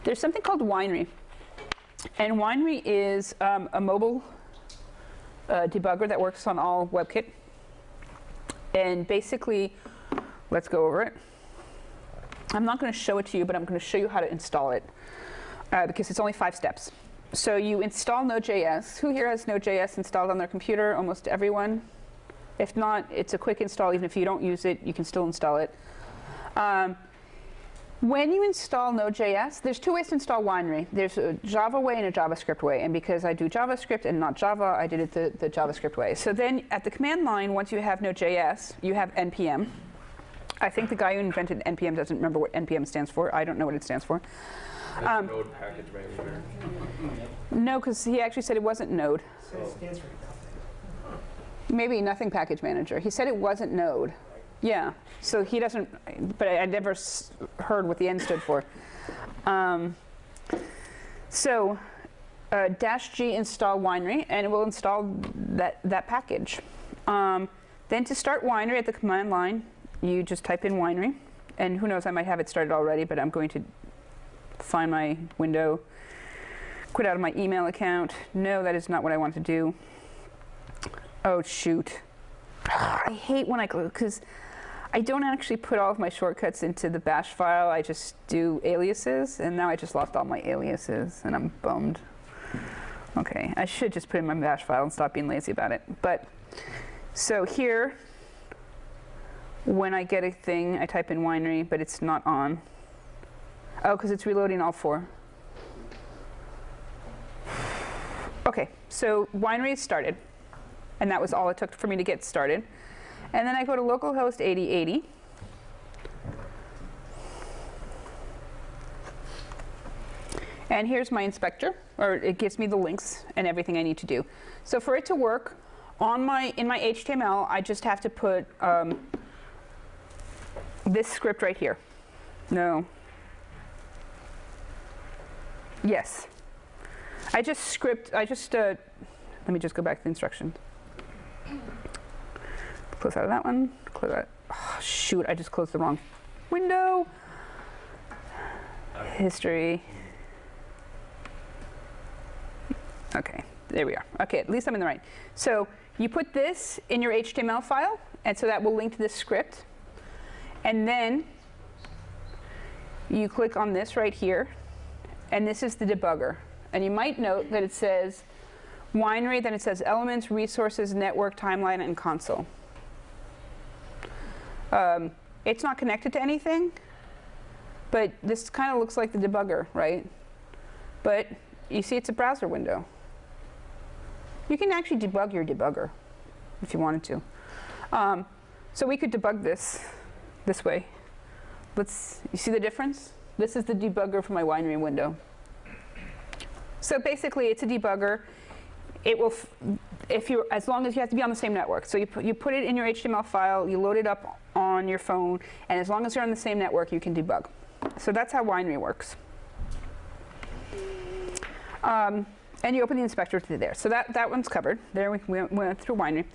There's something called Winery. And Winery is a mobile debugger that works on all WebKit. And basically, let's go over it. I'm not going to show it to you, but I'm going to show you how to install it because it's only 5 steps. So you install Node.js. Who here has Node.js installed on their computer? Almost everyone. If not, it's a quick install. Even if you don't use it, you can still install it. When you install Node.js, there's 2 ways to install Winery. There's a Java way and a JavaScript way. And because I do JavaScript and not Java, I did it the JavaScript way. So then at the command line, once you have Node.js, you have npm. I think the guy who invented npm doesn't remember what npm stands for. I don't know what it stands for. Node package manager. No, because he actually said it wasn't Node. So it stands for nothing. Maybe nothing package manager. He said it wasn't Node. Yeah. So he doesn't, but I never heard what the N stood for. -g install Winery, and it will install that package. Then to start Winery at the command line, you just type in Winery. And who knows, I might have it started already, but I'm going to find my window, quit out of my email account. No, that is not what I want to do. Oh, shoot. I hate when I go, because I don't actually put all of my shortcuts into the bash file. I just do aliases, and now I just lost all my aliases, and I'm bummed. Okay, I should just put in my bash file and stop being lazy about it. But, so here, when I get a thing, I type in Winery, but it's not on. Oh, because it's reloading all 4. Okay, so Winery is started. And that was all it took for me to get started. And then I go to localhost 8080. And here's my inspector, or it gives me the links and everything I need to do. So for it to work, in my HTML, I just have to put this script right here. No. Yes. Let me just go back to the instructions. Close out of that one. Close that. Oh, shoot, I just closed the wrong window. History. Okay, there we are. Okay, at least I'm in the right. So you put this in your HTML file, and so that will link to this script. And then you click on this right here, and this is the debugger. And you might note that it says Winery, then it says Elements, Resources, Network, Timeline, and Console. It's not connected to anything, but this kind of looks like the debugger, right? But you see it's a browser window. You can actually debug your debugger if you wanted to. So we could debug this way. You see the difference? This is the debugger for my Winery window. So basically, it's a debugger. It will, as long as you have to be on the same network. So you put it in your HTML file, you load it up on your phone, and as long as you're on the same network, you can debug. So that's how Winery works. And you open the inspector through there. So that one's covered. There we went through Winery.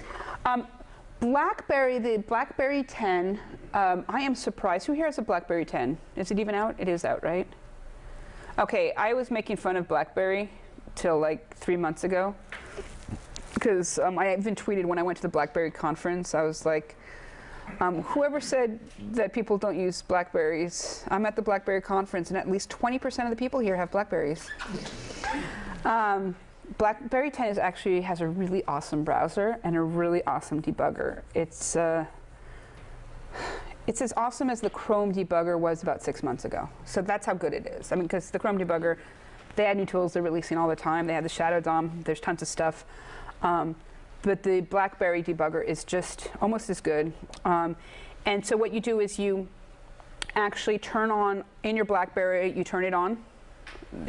BlackBerry, the BlackBerry 10, I am surprised. Who here has a BlackBerry 10? Is it even out? It is out, right? Okay, I was making fun of BlackBerry till like 3 months ago. Because I even tweeted when I went to the BlackBerry conference, I was like, whoever said that people don't use BlackBerries, I'm at the BlackBerry conference and at least 20% of the people here have BlackBerries. BlackBerry 10 actually has a really awesome browser and a really awesome debugger. It's as awesome as the Chrome debugger was about 6 months ago. So that's how good it is. I mean, because the Chrome debugger, they add new tools they're releasing all the time. They have the Shadow DOM. There's tons of stuff. But the BlackBerry debugger is just almost as good. And so what you do is you actually turn on, in your BlackBerry, you turn it on.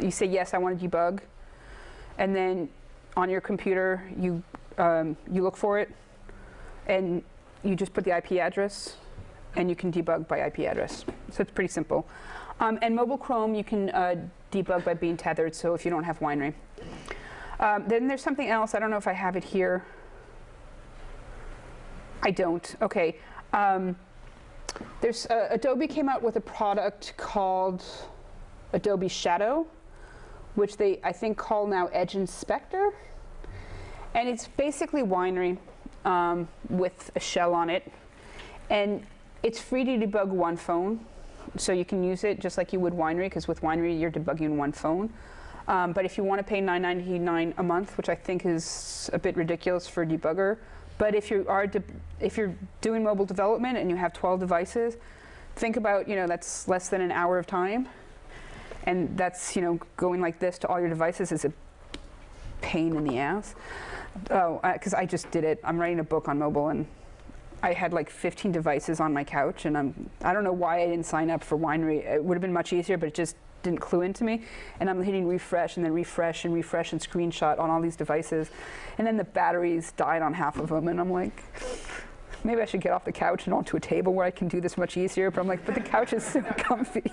You say, yes, I want to debug. And then on your computer, you look for it. And you just put the IP address. And you can debug by IP address. So it's pretty simple. And mobile Chrome, you can debug by being tethered, so if you don't have Winery. Then there's something else. I don't know if I have it here. I don't. OK. Adobe came out with a product called Adobe Shadow, which they, I think, call now Edge Inspector. And it's basically Winery with a shell on it. And it's free to debug one phone. So you can use it just like you would Winery, because with Winery, you're debugging one phone. But if you want to pay $9.99 a month, which I think is a bit ridiculous for a debugger, but if you're doing mobile development and you have 12 devices, think about, that's less than an hour of time. And that's, going like this to all your devices is a pain in the ass. Oh, because I just did it. I'm writing a book on mobile, and I had like 15 devices on my couch, and I don't know why I didn't sign up for Winery. It would have been much easier, but it just didn't clue into me. And I'm hitting refresh and then refresh and refresh and screenshot on all these devices. And then the batteries died on half of them, and I'm like, maybe I should get off the couch and onto a table where I can do this much easier. But I'm like, but the couch is so comfy.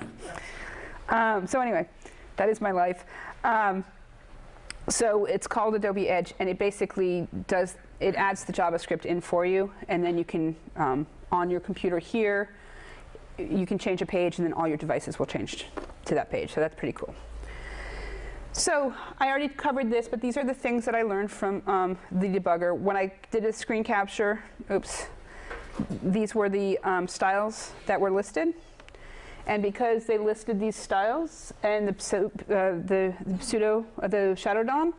So anyway, that is my life. So it's called Adobe Edge, and it basically adds the JavaScript in for you, and then you can, on your computer here, you can change a page, and then all your devices will change to that page. So that's pretty cool. So I already covered this, but these are the things that I learned from the debugger. When I did a screen capture, these were the styles that were listed. And because they listed these styles and the shadow DOM,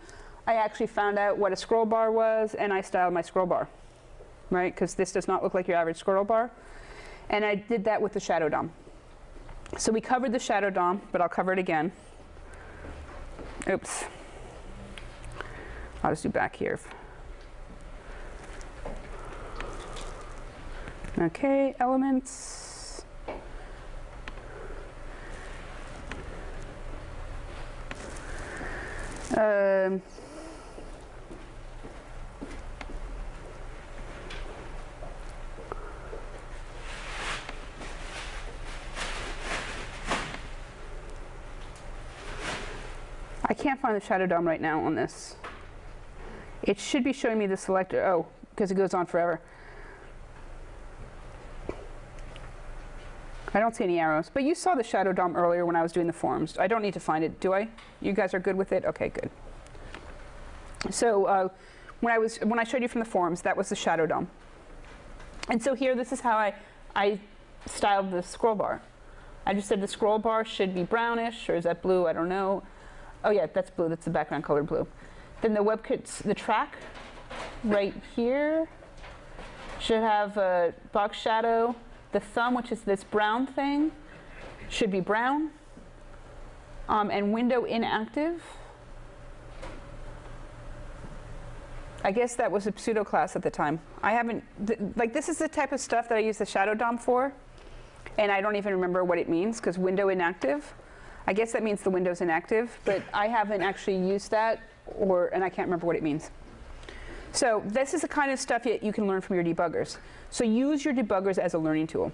I actually found out what a scroll bar was, and I styled my scroll bar, right? Because this does not look like your average scroll bar. And I did that with the shadow DOM. So we covered the shadow DOM, but I'll cover it again. Oops. I'll just do back here. Okay, elements. I can't find the shadow DOM right now on this. It should be showing me the selector. Oh, because it goes on forever. I don't see any arrows, but you saw the shadow DOM earlier when I was doing the forms. I don't need to find it, do I? You guys are good with it? Okay, good. So when I showed you from the forms, that was the shadow DOM. And so here, this is how I styled the scroll bar. I just said the scroll bar should be brownish, or is that blue? I don't know. Oh yeah, that's blue. That's the background color blue. Then the track right here should have a box shadow. The thumb, which is this brown thing, should be brown. And window inactive. I guess that was a pseudo class at the time. I haven't, this is the type of stuff that I use the shadow DOM for, and I don't even remember what it means, because window inactive, I guess that means the window's inactive, but I haven't actually used that, and I can't remember what it means. So this is the kind of stuff you can learn from your debuggers. So use your debuggers as a learning tool.